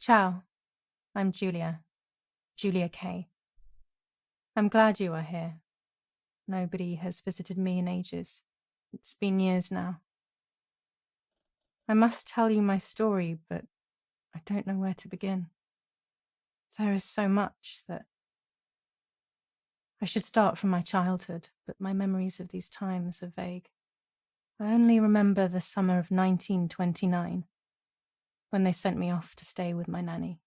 Ciao, I'm Julia Kay. I'm glad you are here. Nobody has visited me in ages. It's been years now. I must tell you my story, but I don't know where to begin. There is so much that I should start from my childhood, but my memories of these times are vague. I only remember the summer of 1929, when they sent me off to stay with my nanny.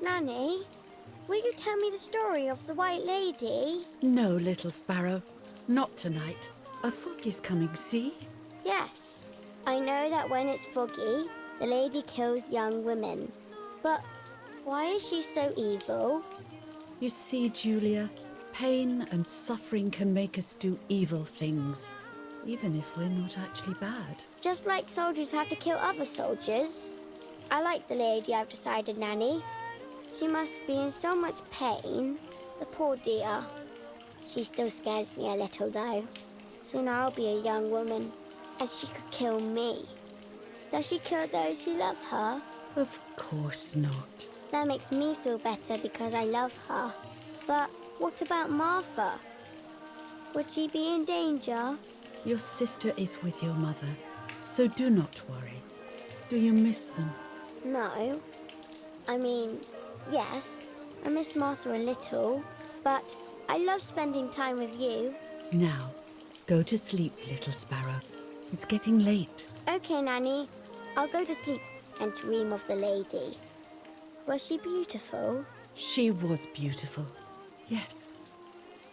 Nanny, will you tell me the story of the White Lady? No, little sparrow. Not tonight. A fog is coming, see? Yes. I know that when it's foggy, the lady kills young women. But why is she so evil? You see, Julia, pain and suffering can make us do evil things, even if we're not actually bad. Just like soldiers have to kill other soldiers. I like the lady, I've decided, Nanny. She must be in so much pain. The poor dear. She still scares me a little, though. Soon I'll be a young woman, and she could kill me. Does she kill those who love her? Of course not. That makes me feel better because I love her. But what about Martha? Would she be in danger? Your sister is with your mother, so do not worry. Do you miss them? No. I mean, yes, I miss Martha a little, but I love spending time with you. Now, go to sleep, little sparrow. It's getting late. Okay, Nanny. I'll go to sleep and dream of the lady. Was she beautiful? She was beautiful. Yes,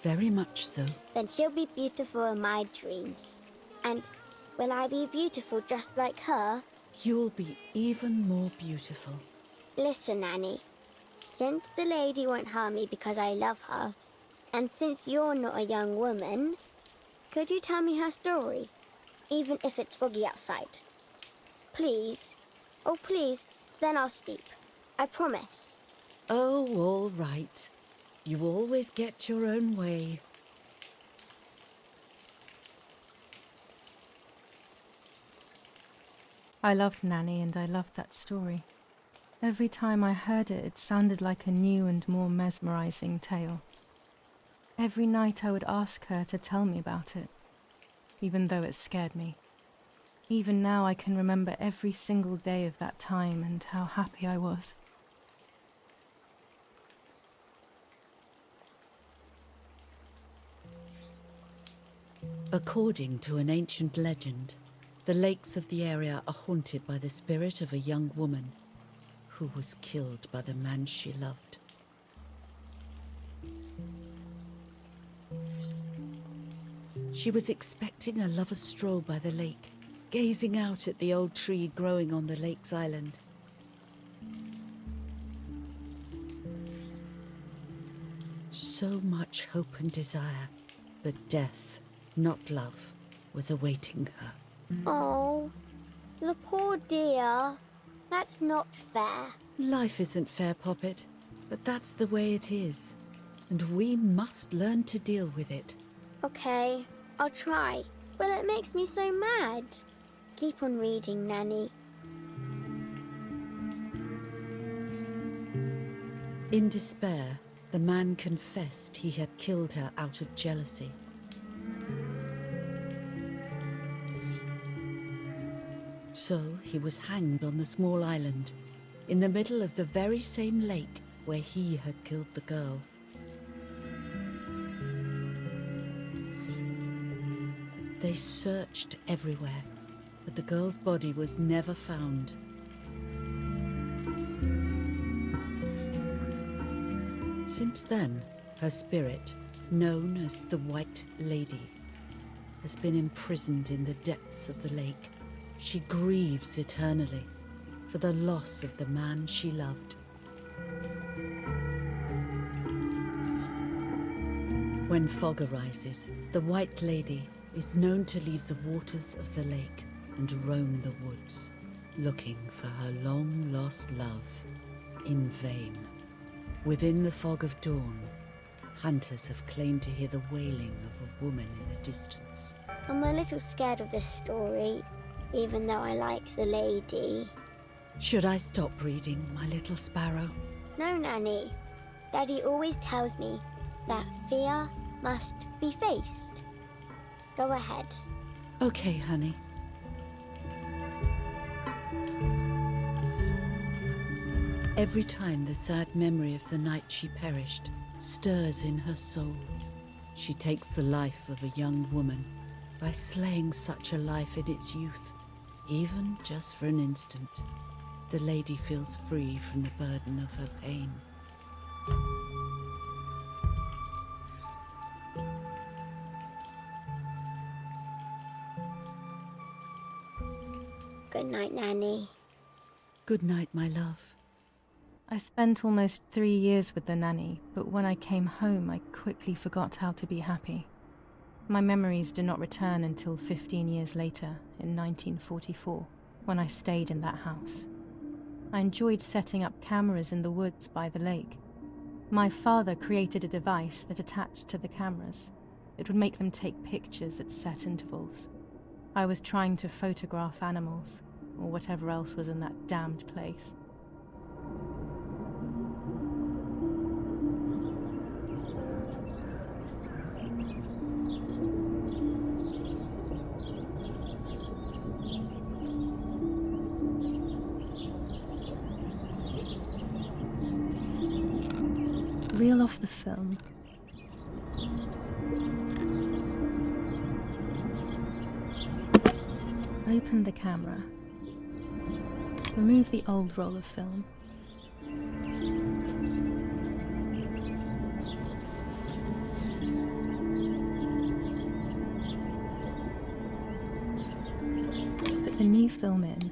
very much so. Then she'll be beautiful in my dreams. And will I be beautiful just like her? You'll be even more beautiful. Listen, Nanny. Since the lady won't harm me because I love her, and since you're not a young woman, could you tell me her story, even if it's foggy outside? Please. Oh, please, then I'll sleep. I promise. Oh, all right. You always get your own way. I loved Nanny and I loved that story. Every time I heard it, it sounded like a new and more mesmerizing tale. Every night I would ask her to tell me about it, even though it scared me. Even now I can remember every single day of that time and how happy I was. According to an ancient legend, the lakes of the area are haunted by the spirit of a young woman who was killed by the man she loved. She was expecting a lover's stroll by the lake, gazing out at the old tree growing on the lake's island. So much hope and desire, but death, not love, was awaiting her. Oh, the poor dear. That's not fair. Life isn't fair, Poppet, but that's the way it is, and we must learn to deal with it. Okay, I'll try, but it makes me so mad. Keep on reading, Nanny. In despair, the man confessed he had killed her out of jealousy. So he was hanged on the small island, in the middle of the very same lake where he had killed the girl. They searched everywhere, but the girl's body was never found. Since then, her spirit, known as the White Lady, has been imprisoned in the depths of the lake. She grieves eternally for the loss of the man she loved. When fog arises, the White Lady is known to leave the waters of the lake and roam the woods, looking for her long-lost love in vain. Within the fog of dawn, Hunters have claimed to hear the wailing of a woman in the distance. I'm a little scared of this story, even though I like the lady. Should I stop reading, my little sparrow? No, Nanny. Daddy always tells me that fear must be faced. Go ahead. Okay, honey. Every time the sad memory of the night she perished stirs in her soul, she takes the life of a young woman by slaying such a life in its youth. Even just for an instant, the lady feels free from the burden of her pain. Good night, Nanny. Good night, my love. I spent almost 3 years with the nanny, but when I came home, I quickly forgot how to be happy. My memories do not return until 15 years later, in 1944, when I stayed in that house. I enjoyed setting up cameras in the woods by the lake. My father created a device that attached to the cameras. It would make them take pictures at set intervals. I was trying to photograph animals, or whatever else was in that damned place. Reel off the film. Open the camera. Remove the old roll of film. Put the new film in.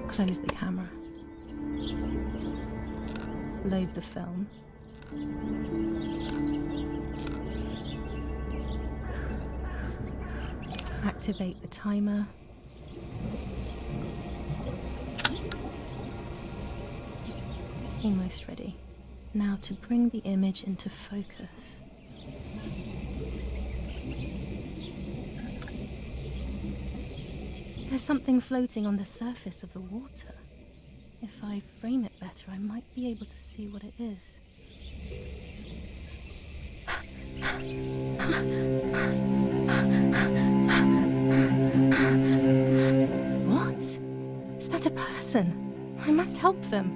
Close the camera. Load the film. Activate the timer. Almost ready. Now to bring the image into focus. There's something floating on the surface of the water. If I frame it better, I might be able to see what it is. What? Is that a person? I must help them.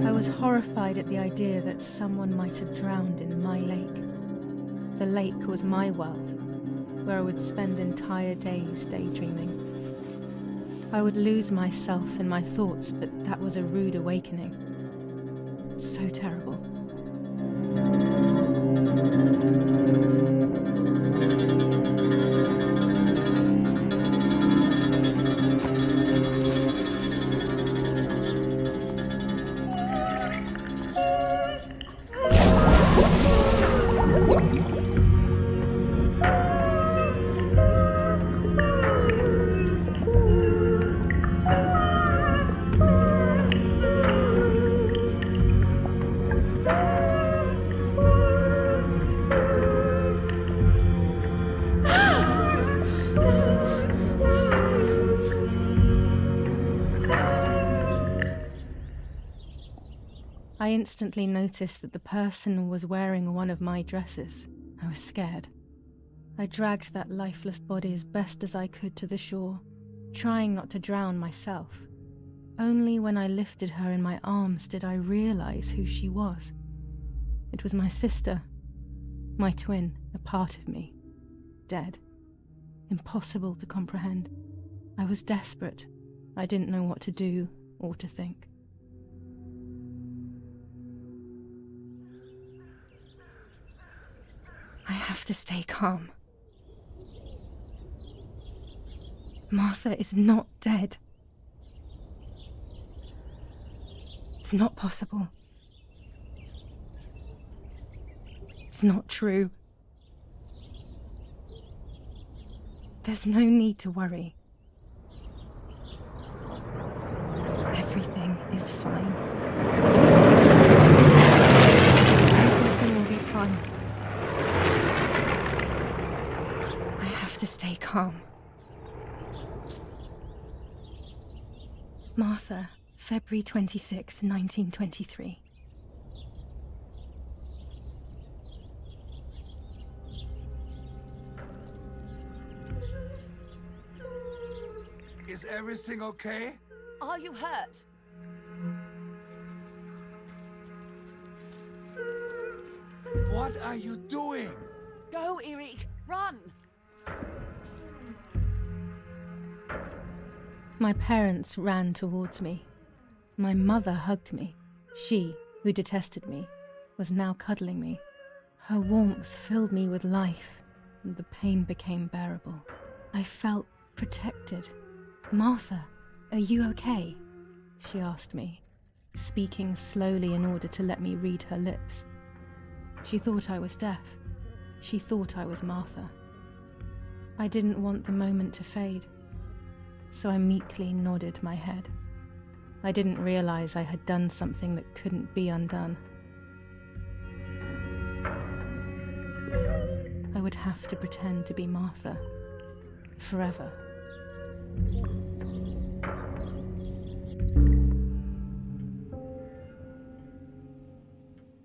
I was horrified at the idea that someone might have drowned in my lake. The lake was my world, where I would spend entire days daydreaming. I would lose myself in my thoughts, but that was a rude awakening. So terrible. I instantly noticed that the person was wearing one of my dresses. I was scared. I dragged that lifeless body as best as I could to the shore, trying not to drown myself. Only when I lifted her in my arms did I realize who she was. It was my sister, my twin, a part of me, dead. Impossible to comprehend. I was desperate. I didn't know what to do or to think. I have to stay calm. Martha is not dead. It's not possible. It's not true. There's no need to worry. Everything is fine. Everything will be fine. I have to stay calm. Martha, February 26th, 1923. Is everything okay? Are you hurt? What are you doing? Go, Eric! Run! My parents ran towards me. My mother hugged me. She, who detested me, was now cuddling me. Her warmth filled me with life, and the pain became bearable. I felt protected. Martha, are you okay? She asked me, speaking slowly in order to let me read her lips. She thought I was deaf. She thought I was Martha. I didn't want the moment to fade, so I meekly nodded my head. I didn't realize I had done something that couldn't be undone. I would have to pretend to be Martha forever.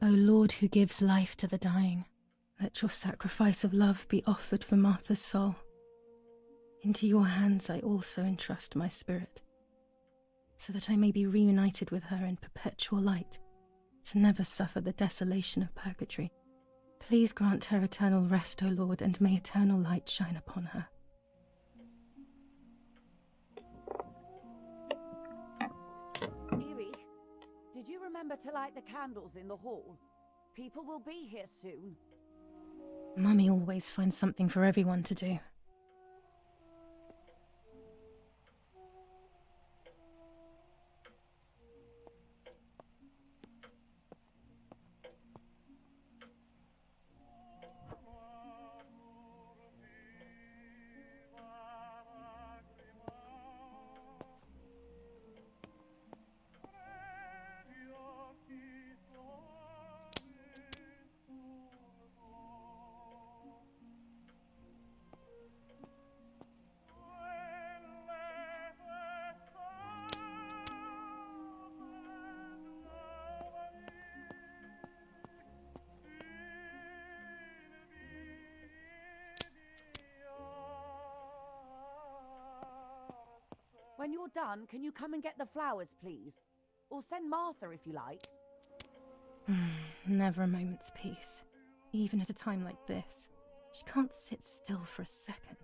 O Lord, who gives life to the dying, let your sacrifice of love be offered for Martha's soul. Into your hands I also entrust my spirit, so that I may be reunited with her in perpetual light, to never suffer the desolation of purgatory. Please grant her eternal rest, O Lord, and may eternal light shine upon her. Eric, did you remember to light the candles in the hall? People will be here soon. Mummy always finds something for everyone to do. When you're done, can you come and get the flowers, please? Or send Martha if you like. Never a moment's peace, even at a time like this. She can't sit still for a second.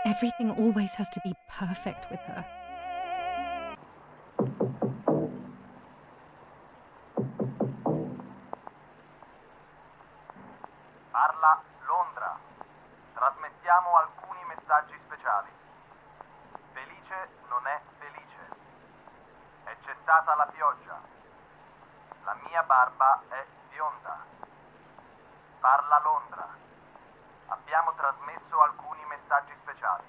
Everything always has to be perfect with her. Parla Londra. Trasmettiamo alcuni messaggi speciali. Felice non è felice. E c'è stata la pioggia. La mia barba è bionda. Parla Londra. Abbiamo trasmesso alcuni messaggi speciali.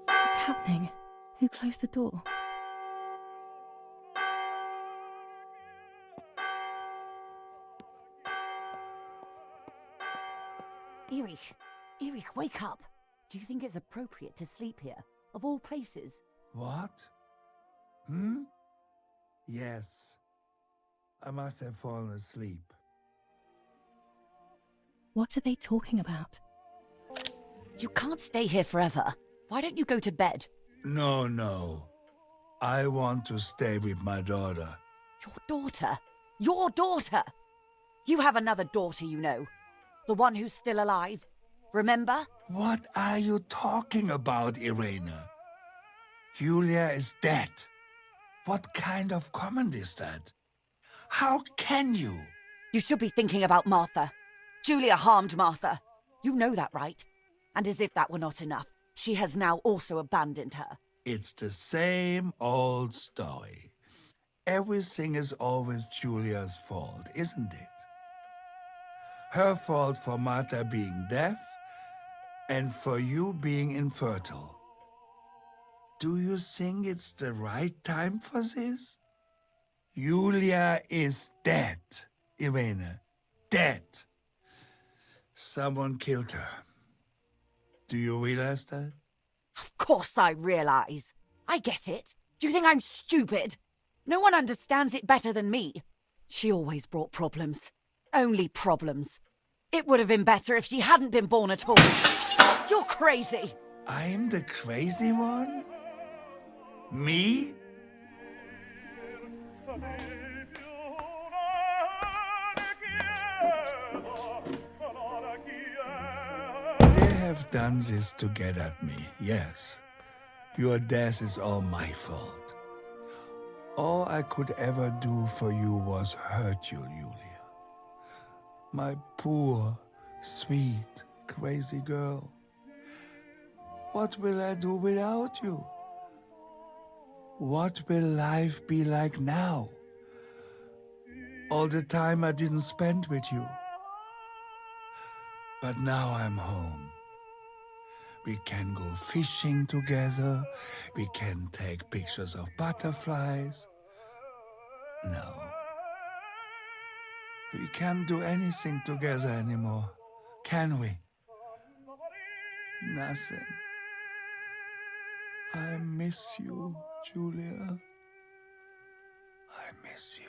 What's happening? Who closed the door? Eric, wake up. Do you think it's appropriate to sleep here, of all places? What? Yes. I must have fallen asleep. What are they talking about? You can't stay here forever. Why don't you go to bed? No. I want to stay with my daughter. Your daughter? Your daughter? You have another daughter, you know. The one who's still alive. Remember? What are you talking about, Irena? Julia is dead. What kind of comment is that? How can you? You should be thinking about Martha. Julia harmed Martha. You know that, right? And as if that were not enough, she has now also abandoned her. It's the same old story. Everything is always Julia's fault, isn't it? Her fault for Martha being deaf and for you being infertile. Do you think it's the right time for this? Julia is dead, Irene. Dead. Someone killed her. Do you realize that? Of course I realize. I get it. Do you think I'm stupid? No one understands it better than me. She always brought problems. Only problems. It would have been better if she hadn't been born at all. You're crazy. I'm the crazy one? Me? They have done this to get at me, yes. Your death is all my fault. All I could ever do for you was hurt you, Julia. My poor, sweet, crazy girl. What will I do without you? What will life be like now? All the time I didn't spend with you. But now I'm home. We can go fishing together. We can take pictures of butterflies. No. We can't do anything together anymore, can we? Nothing. I miss you, Julia. I miss you.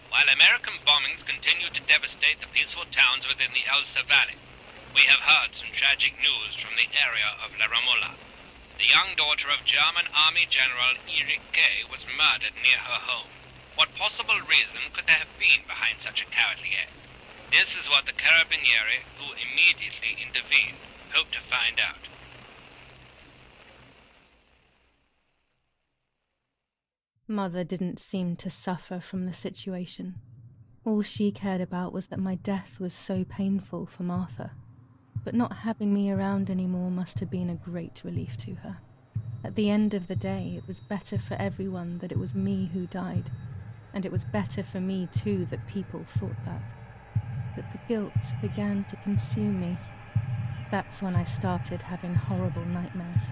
While American bombings continue to devastate the peaceful towns within the Elsa Valley, we have heard some tragic news from the area of La Ramola. The young daughter of German Army General Erich K. was murdered near her home. What possible reason could there have been behind such a cowardly act? This is what the Carabinieri, who immediately intervened, hope to find out. Mother didn't seem to suffer from the situation. All she cared about was that my death was so painful for Martha. But not having me around anymore must have been a great relief to her. At the end of the day, it was better for everyone that it was me who died. And it was better for me too that people thought that. But the guilt began to consume me. That's when I started having horrible nightmares.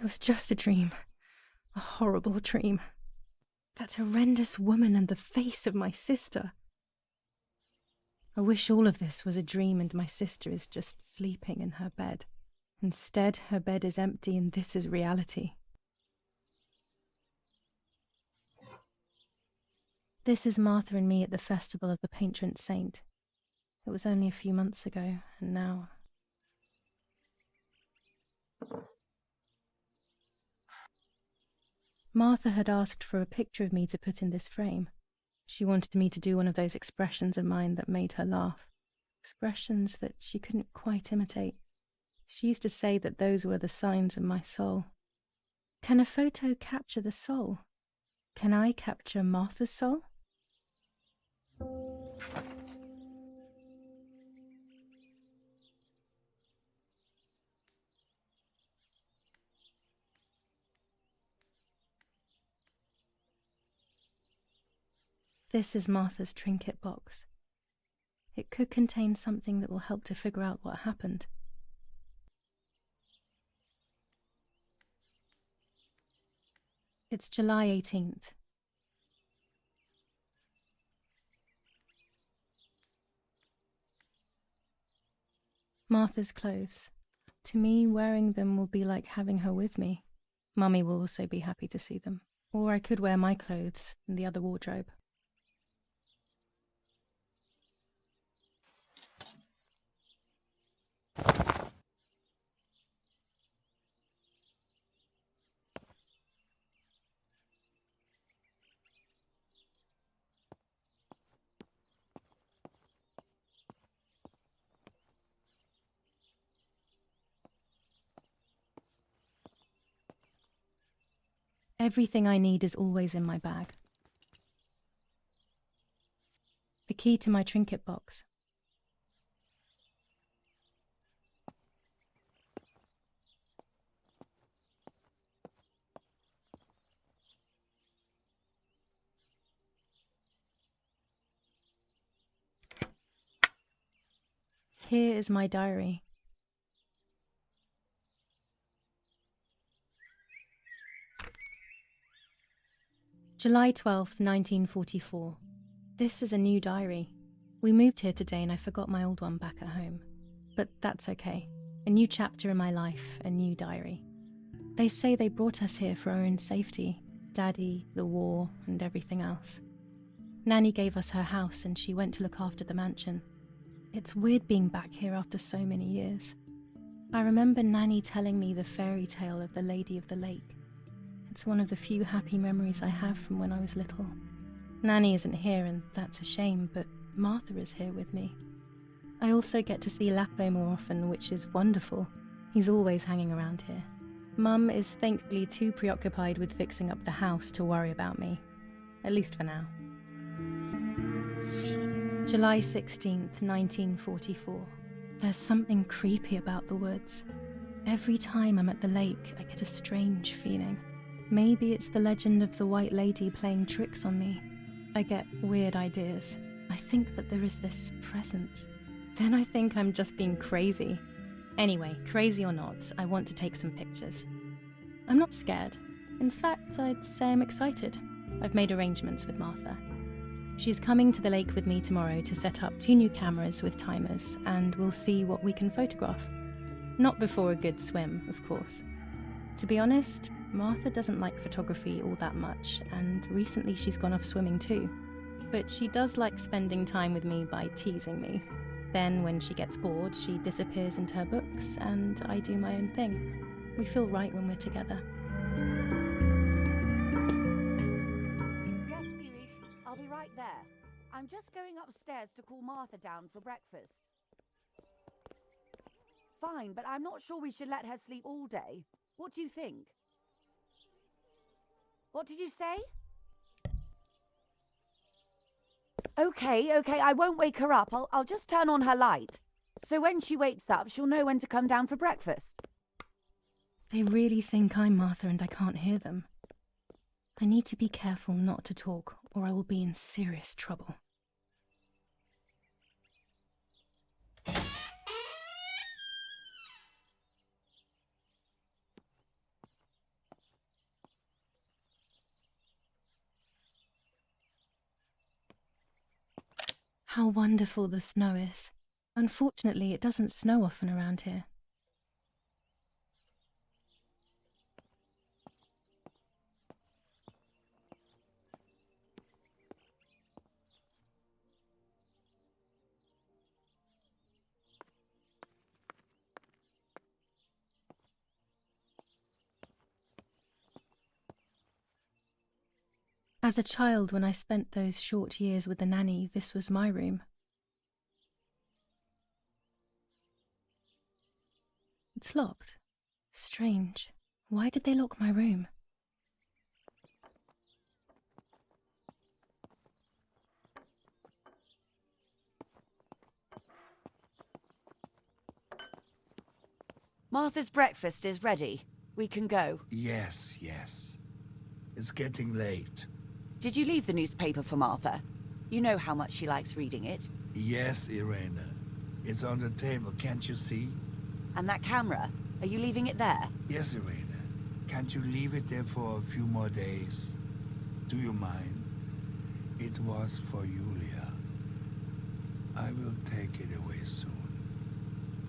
was just a dream. A horrible dream. That horrendous woman and the face of my sister. I wish all of this was a dream and my sister is just sleeping in her bed. Instead, her bed is empty and this is reality. This is Martha and me at the festival of the patron saint. It was only a few months ago, and now... Martha had asked for a picture of me to put in this frame. She wanted me to do one of those expressions of mine that made her laugh. Expressions that she couldn't quite imitate. She used to say that those were the signs of my soul. Can a photo capture the soul? Can I capture Martha's soul? This is Martha's trinket box. It could contain something that will help to figure out what happened. It's July 18th. Martha's clothes. To me, wearing them will be like having her with me. Mummy will also be happy to see them. Or I could wear my clothes in the other wardrobe. Everything I need is always in my bag. The key to my trinket box. Here is my diary. July 12th, 1944. This is a new diary. We moved here today and I forgot my old one back at home. But that's okay. A new chapter in my life, a new diary. They say they brought us here for our own safety. Daddy, the war, and everything else. Nanny gave us her house and she went to look after the mansion. It's weird being back here after so many years. I remember Nanny telling me the fairy tale of the Lady of the Lake. It's one of the few happy memories I have from when I was little. Nanny isn't here and that's a shame, but Martha is here with me. I also get to see Lapo more often, which is wonderful. He's always hanging around here. Mum is thankfully too preoccupied with fixing up the house to worry about me. At least for now. July 16th, 1944. There's something creepy about the woods. Every time I'm at the lake, I get a strange feeling. Maybe it's the legend of the White Lady playing tricks on me. I get weird ideas. I think that there is this presence. Then I think I'm just being crazy. Anyway, crazy or not, I want to take some pictures. I'm not scared. In fact, I'd say I'm excited. I've made arrangements with Martha. She's coming to the lake with me tomorrow to set up 2 new cameras with timers, and we'll see what we can photograph. Not before a good swim, of course. To be honest, Martha doesn't like photography all that much, and recently she's gone off swimming too. But she does like spending time with me by teasing me. Then, when she gets bored, she disappears into her books, and I do my own thing. We feel right when we're together. Yes, Iris, I'll be right there. I'm just going upstairs to call Martha down for breakfast. Fine, but I'm not sure we should let her sleep all day. What do you think? What did you say? Okay, I won't wake her up. I'll just turn on her light. So when she wakes up, she'll know when to come down for breakfast. They really think I'm Martha and I can't hear them. I need to be careful not to talk, or I will be in serious trouble. How wonderful the snow is. Unfortunately, it doesn't snow often around here. As a child, when I spent those short years with the nanny, this was my room. It's locked. Strange. Why did they lock my room? Martha's breakfast is ready. We can go. Yes, yes. It's getting late. Did you leave the newspaper for Martha? You know how much she likes reading it. Yes, Irena. It's on the table, can't you see? And that camera, are you leaving it there? Yes, Irena. Can't you leave it there for a few more days? Do you mind? It was for Julia. I will take it away soon.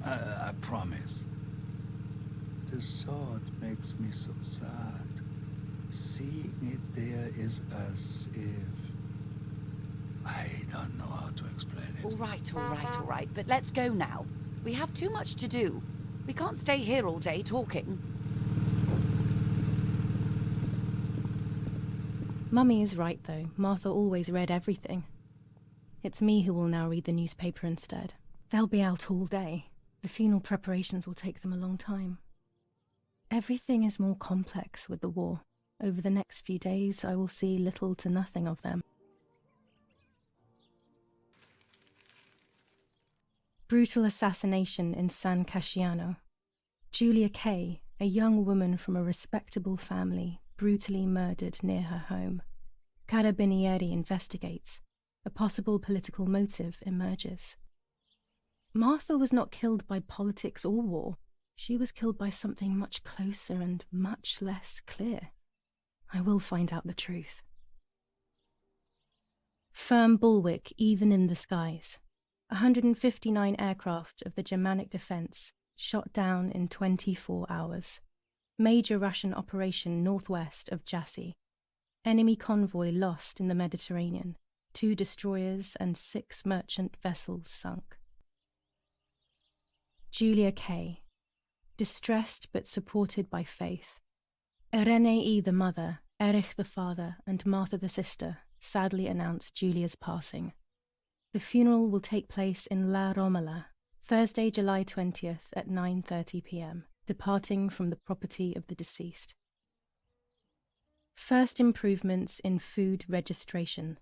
I promise. The thought makes me so sad. Seeing it there is as if... I don't know how to explain it. All right, but let's go now. We have too much to do. We can't stay here all day talking. Mummy is right, though. Martha always read everything. It's me who will now read the newspaper instead. They'll be out all day. The funeral preparations will take them a long time. Everything is more complex with the war. Over the next few days, I will see little to nothing of them. Brutal assassination in San Casciano. Julia Kay, a young woman from a respectable family, brutally murdered near her home. Carabinieri investigates. A possible political motive emerges. Martha was not killed by politics or war. She was killed by something much closer and much less clear. I will find out the truth. Firm bulwark even in the skies. 159 aircraft of the Germanic defense shot down in 24 hours. Major Russian operation northwest of Jassy. Enemy convoy lost in the Mediterranean. 2 destroyers and 6 merchant vessels sunk. Julia Kay. Distressed but supported by faith. Irenei the mother, Erich the father, and Martha the sister sadly announced Julia's passing. The funeral will take place in La Romola, Thursday, July 20th at 9:30 p.m., departing from the property of the deceased. First improvements in food registration.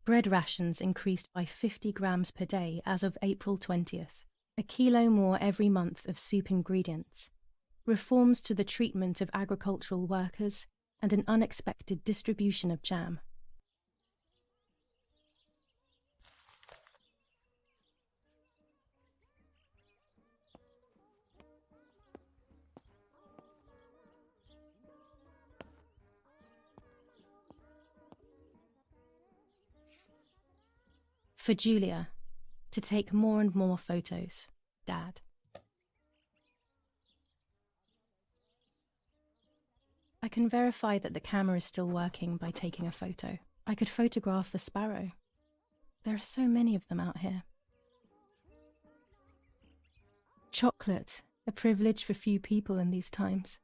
Bread rations increased by 50 grams per day as of April 20th, a kilo more every month of soup ingredients. Reforms to the treatment of agricultural workers, and an unexpected distribution of jam. For Julia, to take more and more photos, Dad. I can verify that the camera is still working by taking a photo. I could photograph a sparrow. There are so many of them out here. Chocolate, a privilege for few people in these times.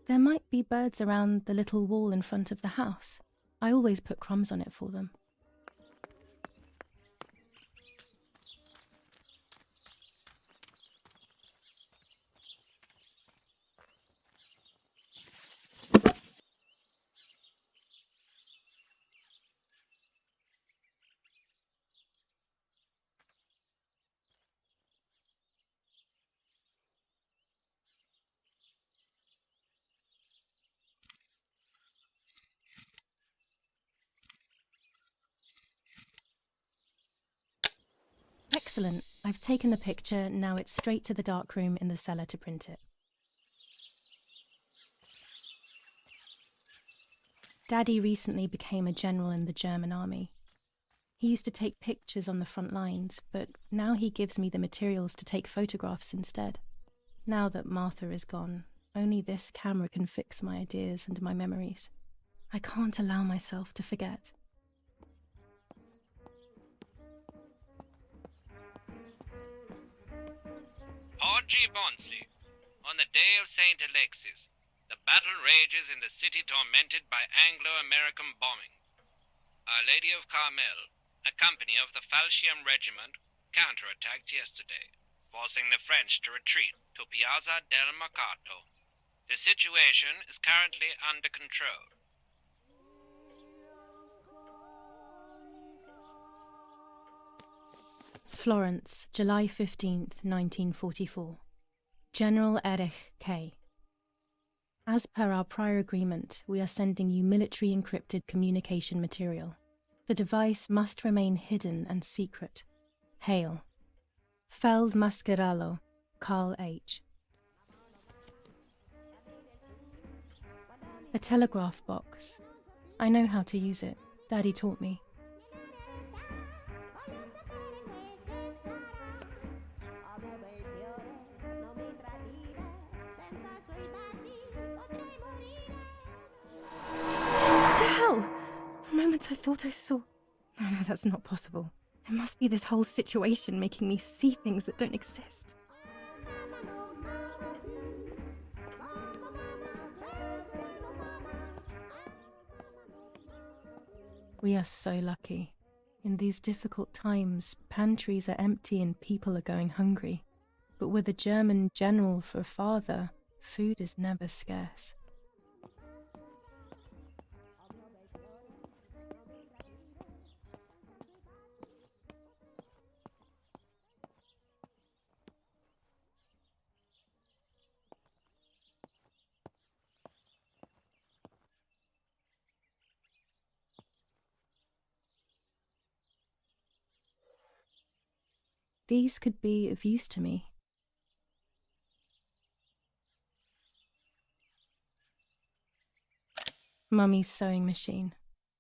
There might be birds around the little wall in front of the house. I always put crumbs on it for them. Excellent. I've taken the picture, now it's straight to the darkroom in the cellar to print it. Daddy recently became a general in the German army. He used to take pictures on the front lines, but now he gives me the materials to take photographs instead. Now that Martha is gone, only this camera can fix my ideas and my memories. I can't allow myself to forget. Oggi Bonsi, on the day of St. Alexis, the battle rages in the city tormented by Anglo-American bombing. Our Lady of Carmel, a company of the Falcium Regiment, counterattacked yesterday, forcing the French to retreat to Piazza del Mercato. The situation is currently under control. Florence, July 15th, 1944. General Erich K. As per our prior agreement, we are sending you military encrypted communication material. The device must remain hidden and secret. Hail. Feld Mascherallo, Carl H. A telegraph box. I know how to use it. Daddy taught me. For a moment I thought I saw... No, that's not possible. It must be this whole situation making me see things that don't exist. We are so lucky. In these difficult times, pantries are empty and people are going hungry. But with a German general for a father, food is never scarce. These could be of use to me. Mummy's sewing machine.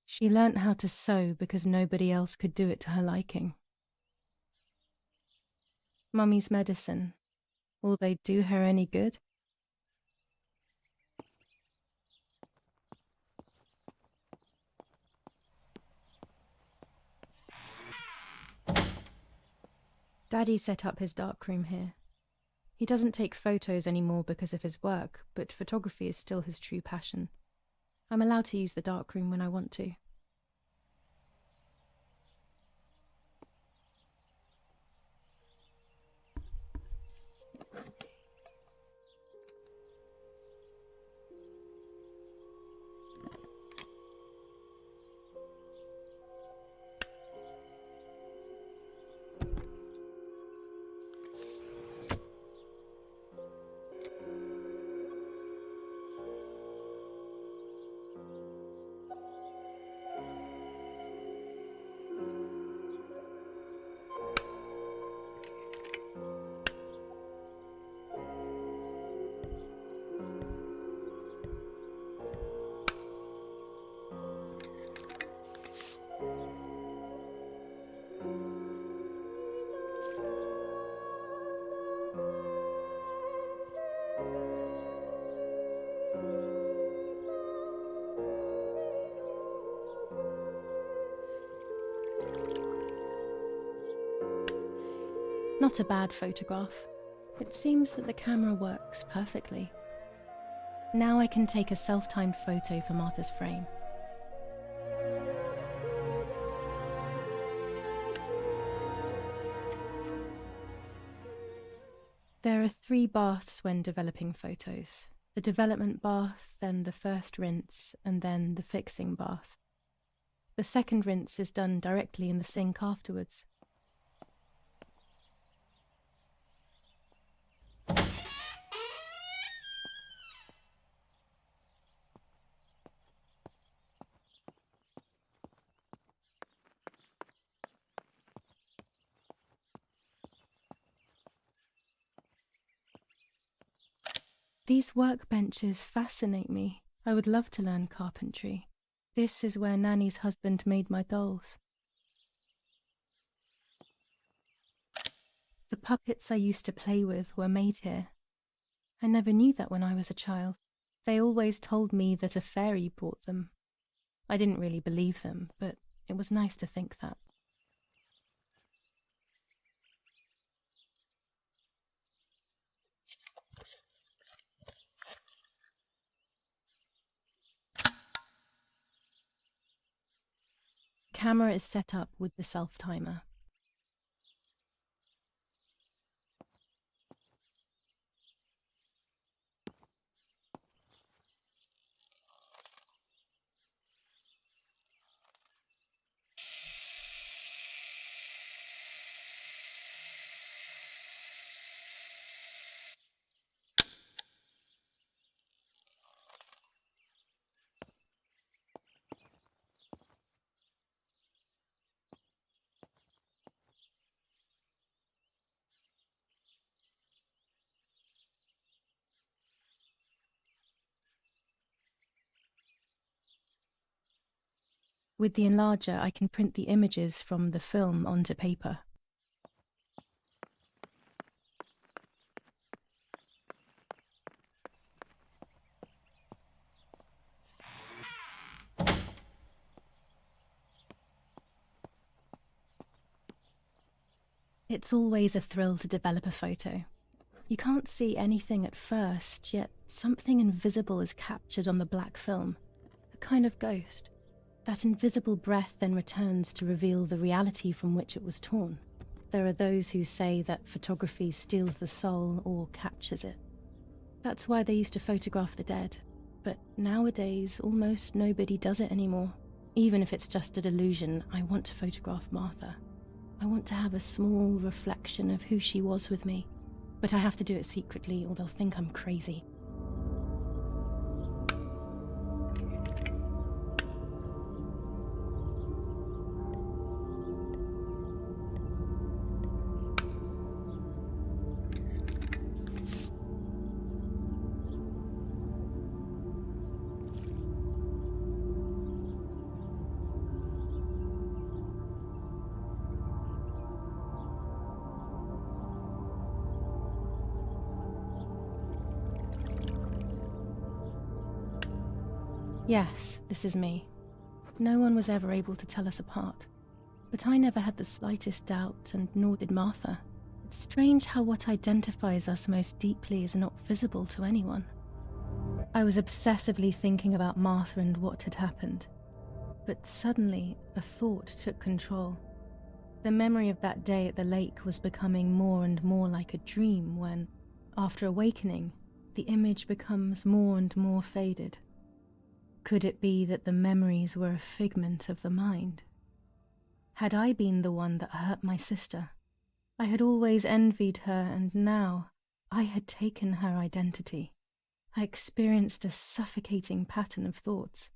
She learnt how to sew because nobody else could do it to her liking. Mummy's medicine. Will they do her any good? Daddy set up his darkroom here. He doesn't take photos anymore because of his work, but photography is still his true passion. I'm allowed to use the darkroom when I want to. Not a bad photograph. It seems that the camera works perfectly. Now I can take a self-timed photo for Martha's frame. There are 3 baths when developing photos. The development bath, then the first rinse, and then the fixing bath. The second rinse is done directly in the sink afterwards. These workbenches fascinate me. I would love to learn carpentry. This is where Nanny's husband made my dolls. puppets I used to play with were made here. I never knew that when I was a child. They always told me that a fairy brought them. I didn't really believe them, but it was nice to think that. Camera is set up with the self-timer. With the enlarger, I can print the images from the film onto paper. It's always a thrill to develop a photo. You can't see anything at first, yet something invisible is captured on the black film, a kind of ghost. That invisible breath then returns to reveal the reality from which it was torn. There are those who say that photography steals the soul or captures it. That's why they used to photograph the dead. But nowadays, almost nobody does it anymore. Even if it's just a delusion, I want to photograph Martha. I want to have a small reflection of who she was with me. But I have to do it secretly or they'll think I'm crazy. Yes, this is me. No one was ever able to tell us apart. But I never had the slightest doubt, and nor did Martha. It's strange how what identifies us most deeply is not visible to anyone. I was obsessively thinking about Martha and what had happened. But suddenly, a thought took control. The memory of that day at the lake was becoming more and more like a dream when, after awakening, the image becomes more and more faded. Could it be that the memories were a figment of the mind? Had I been the one that hurt my sister? I had always envied her, and now I had taken her identity. I experienced a suffocating pattern of thoughts.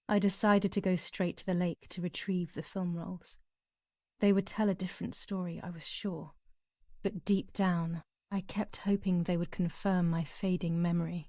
I decided to go straight to the lake to retrieve the film rolls. They would tell a different story, I was sure. But deep down, I kept hoping they would confirm my fading memory.